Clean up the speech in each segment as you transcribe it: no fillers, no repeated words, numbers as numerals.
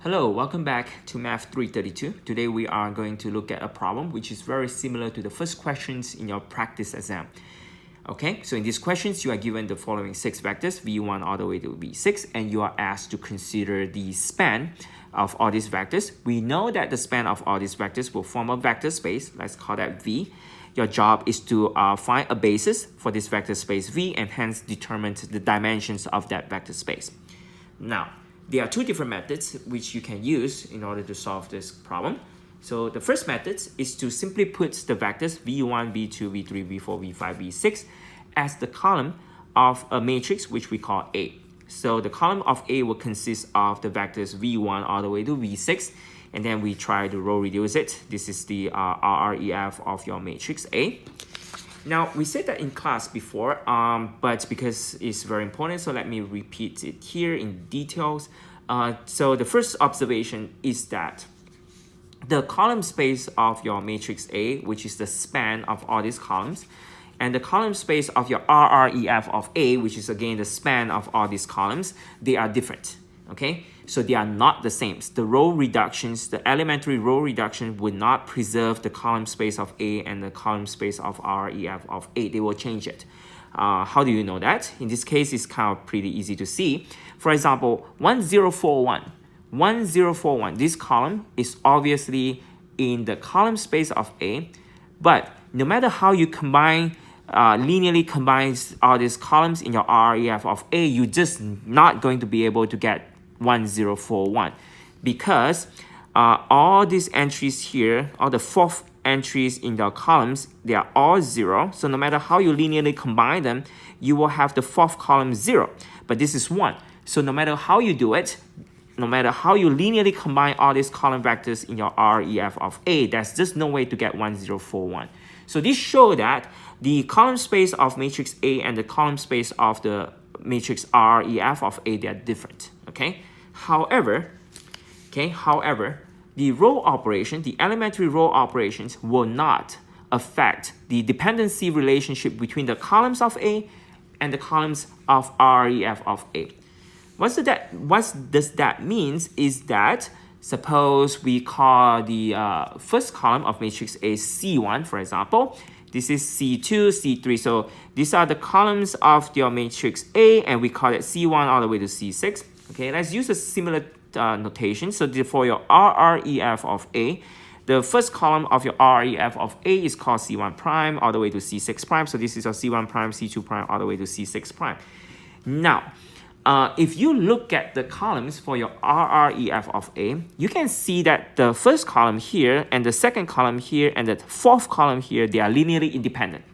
Hello, welcome back to Math 332. Today we are going to look at a problem which is very similar to the first questions in your practice exam. Okay, so in these questions you are given the following 6 vectors, v1 all the way to v6, and you are asked to consider the span of all these vectors. We know that the span of all these vectors will form a vector space. Let's call that v. Your job is to find a basis for this vector space v and hence determine the dimensions of that vector space. Now, there are 2 different methods which you can use in order to solve this problem. So the first method is to simply put the vectors v1, v2, v3, v4, v5, v6 as the column of a matrix which we call A. So the column of A will consist of the vectors v1 all the way to v6, and then we try to row reduce it. This is the RREF of your matrix A. Now, we said that in class before, but because it's very important, so let me repeat it here in details. So the first observation is that the column space of your matrix A, which is the span of all these columns, and the column space of your RREF of A, which is again the span of all these columns, they are different. Okay, so they are not the same. The row reductions, the elementary row reduction would not preserve the column space of A and the column space of REF of A. They will change it. How do you know that? In this case, it's kind of pretty easy to see. For example, 1041, this column is obviously in the column space of A, but no matter how you combine linearly combines all these columns in your REF of A, you're just not going to be able to get 1041 because all these entries here, all the 4th entries in the columns, they are all 0. So no matter how you linearly combine them, you will have the 4th column 0. But this is 1. So no matter how you do it, no matter how you linearly combine all these column vectors in your REF of A, there's just no way to get 1041. So this shows that the column space of matrix A and the column space of the matrix REF of A, they are different. Okay. However, the row operation, the elementary row operations will not affect the dependency relationship between the columns of A and the columns of REF of A. What does that mean is that suppose we call the first column of matrix A C1, for example. This is C2, C3. So these are the columns of your matrix A, and we call it C1 all the way to C6. Okay, let's use a similar notation. So for your RREF of A, the first column of your RREF of A is called C1 prime all the way to C6 prime. So this is your C1 prime, C2 prime all the way to C6 prime. Now, if you look at the columns for your RREF of A, you can see that the first column here and the second column here and the 4th column here, they are linearly independent.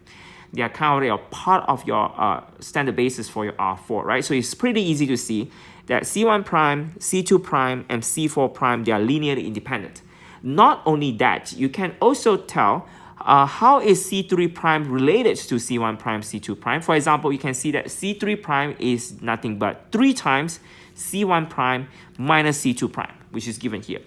They are kind of a part of your standard basis for your R4, right? So it's pretty easy to see that C1 prime, C2 prime, and C4 prime, they are linearly independent. Not only that, you can also tell how is C3 prime related to C1 prime, C2 prime. For example, you can see that C3 prime is nothing but 3 times C1 prime minus C2 prime, which is given here.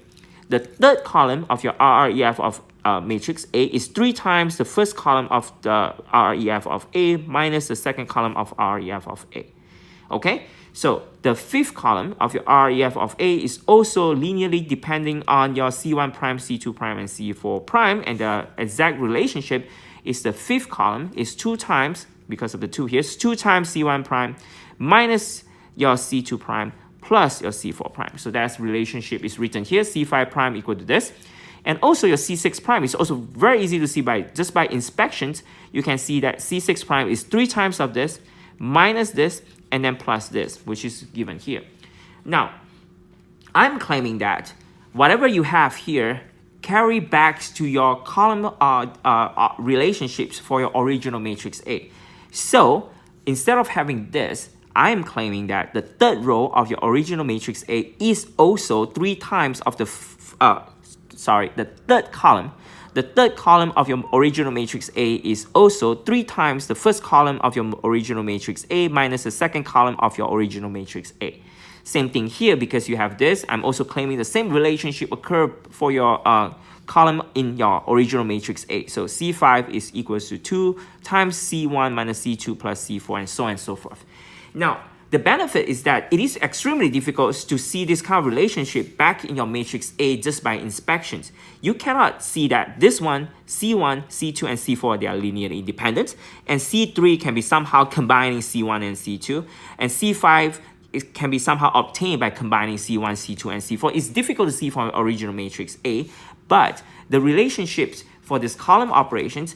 The third column of your RREF of matrix A is 3 times the first column of the RREF of A minus the second column of RREF of A. Okay, so the 5th column of your REF of A is also linearly depending on your C1 prime, C2 prime, and C4 prime, and the exact relationship is the 5th column is 2 times, because of the 2 here, it's 2 times C1 prime minus your C2 prime plus your C4 prime. So that relationship is written here, C5 prime equal to this. And also your C6 prime is also very easy to see by inspections. You can see that C6 prime is 3 times of this minus this and then plus this, which is given here. Now, I'm claiming that whatever you have here carry back to your column relationships for your original matrix A. So instead of having this, I am claiming that the third row of your original matrix A is also 3 times of the third column. The third column of your original matrix A is also 3 times the first column of your original matrix A minus the second column of your original matrix A. Same thing here, because you have this. I'm also claiming the same relationship occur for your column in your original matrix A. So C5 is equals to 2 times C1 minus C2 plus C4 and so on and so forth. Now, The benefit is that it is extremely difficult to see this kind of relationship back in your matrix A just by inspections. You cannot see that this one, C1, C2, and C4, they are linearly independent, and C3 can be somehow combining C1 and C2, and C5 it can be somehow obtained by combining C1, C2, and C4. It's difficult to see from original matrix A, but the relationships for this column operations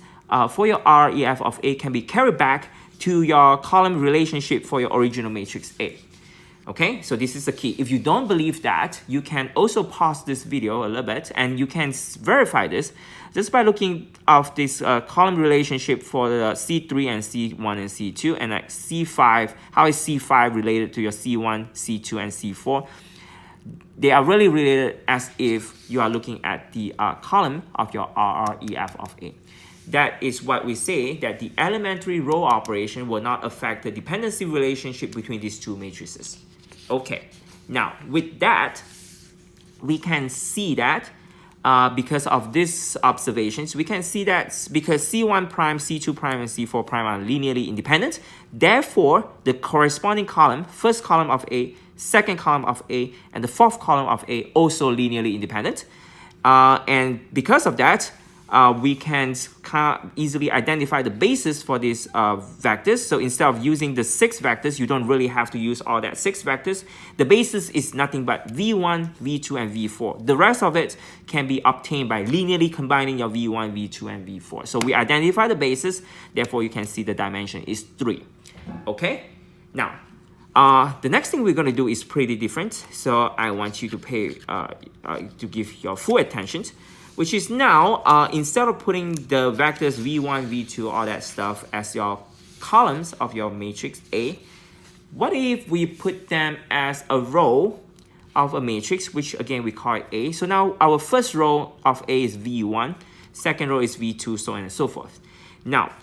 for your REF of A can be carried back to your column relationship for your original matrix A. Okay, so this is the key. If you don't believe that, you can also pause this video a little bit and you can verify this just by looking of this column relationship for the C3 and C1 and C2, and like C5, how is C5 related to your C1, C2, and C4? They are really related as if you are looking at the column of your RREF of A. That is what we say, that the elementary row operation will not affect the dependency relationship between these two matrices. Okay, now with that, we can see that because of these observations, we can see that because C1 prime, C2 prime, and C4 prime are linearly independent, therefore the corresponding column, first column of A, second column of A, and the fourth column of A also linearly independent. And because of that, we can easily identify the basis for these vectors. So instead of using the 6 vectors, you don't really have to use all that 6 vectors. The basis is nothing but V1, V2, and V4. The rest of it can be obtained by linearly combining your V1, V2, and V4. So we identify the basis, therefore you can see the dimension is 3. Okay? Now, the next thing we're going to do is pretty different. So I want you to pay, to give your full attention, which is now, instead of putting the vectors V1, V2, all that stuff as your columns of your matrix A, what if we put them as a row of a matrix, which again we call it A. So now our first row of A is V1, second row is V2, so on and so forth. Now,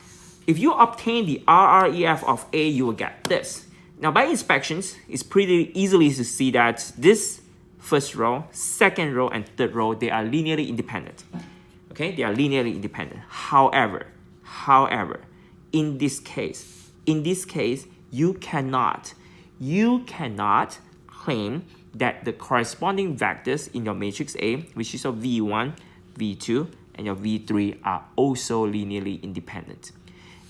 if you obtain the RREF of A, you will get this. Now by inspections, it's pretty easily to see that this first row, second row, and third row, they are linearly independent. Okay, they are linearly independent. However, in this case, you cannot claim that the corresponding vectors in your matrix A, which is your V1, V2, and your V3, are also linearly independent.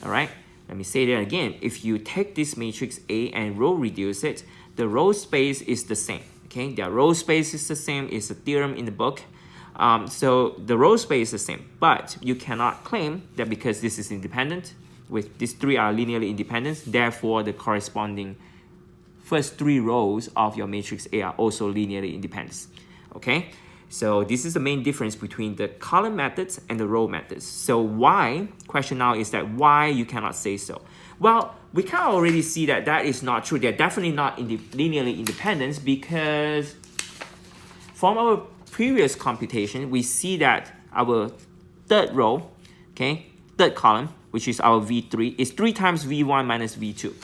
All right, let me say that again. If you take this matrix A and row reduce it, the row space is the same. Okay, their row space is the same. It's a theorem in the book. So the row space is the same, but you cannot claim that because this is independent, with these 3 are linearly independent, therefore the corresponding first 3 rows of your matrix A are also linearly independent. Okay, so this is the main difference between the column methods and the row methods. So why, question now is that why you cannot say so? Well, we can already see that that is not true. They're definitely not linearly independent because from our previous computation, we see that our third row, okay, third column, which is our V3, is 3 times V1 minus V2.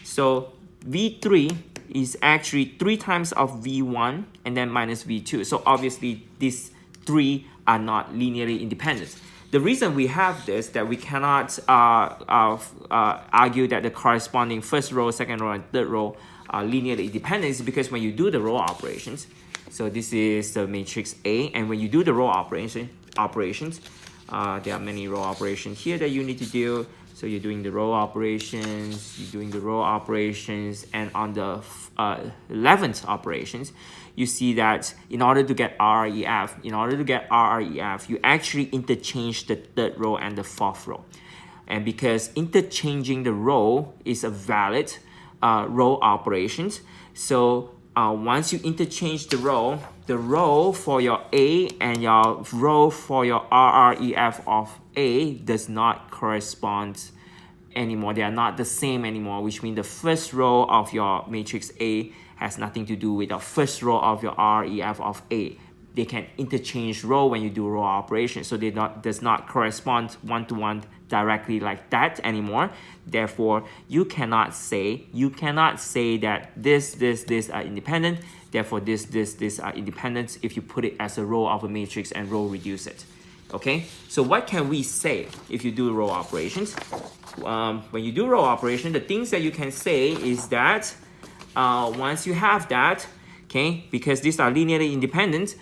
So V3 is actually 3 times of V1 and then minus V2. So obviously these 3 are not linearly independent. The reason we have this, that we cannot argue that the corresponding first row, second row, and third row are linearly independent is because when you do the row operations, so this is the matrix A, and when you do the row operations, there are many row operations here that you need to do. So you're doing the row operations, and on the 11th operations, you see that in order to get RREF, you actually interchange the third row and the fourth row. And because interchanging the row is a valid row operations, so once you interchange the row for your A and your row for your RREF of A does not correspond anymore. They are not the same anymore, which means the first row of your matrix A has nothing to do with the first row of your REF of A. They can interchange row when you do row operations, so they does not correspond one-to-one directly like that anymore. Therefore, you cannot say that this are independent. Therefore, this are independent if you put it as a row of a matrix and row reduce it. Okay, so what can we say if you do row operations? When you do row operation, the things that you can say is that once you have that, okay, because these are linearly independent,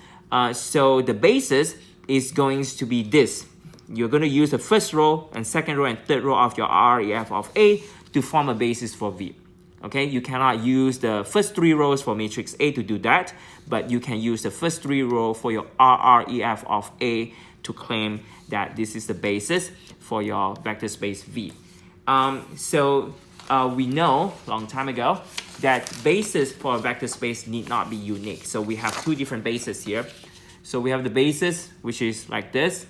so the basis is going to be this. You're going to use the first row and second row and third row of your RREF of A to form a basis for V. Okay, you cannot use the first 3 rows for matrix A to do that, but you can use the first 3 rows for your RREF of A to claim that this is the basis for your vector space V. We know long time ago that basis for a vector space need not be unique. So we have 2 different bases here. So we have the basis, which is like this,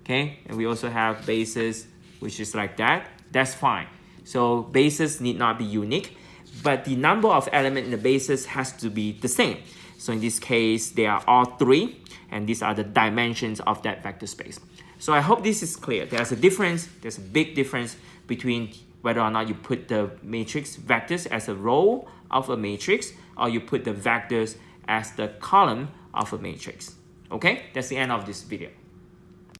okay? And we also have basis, which is like that. That's fine. So bases need not be unique, but the number of elements in the basis has to be the same. So in this case, they are all 3, and these are the dimensions of that vector space. So I hope this is clear. There's a difference, there's a big difference between whether or not you put the matrix vectors as a row of a matrix, or you put the vectors as the column of a matrix. Okay, that's the end of this video.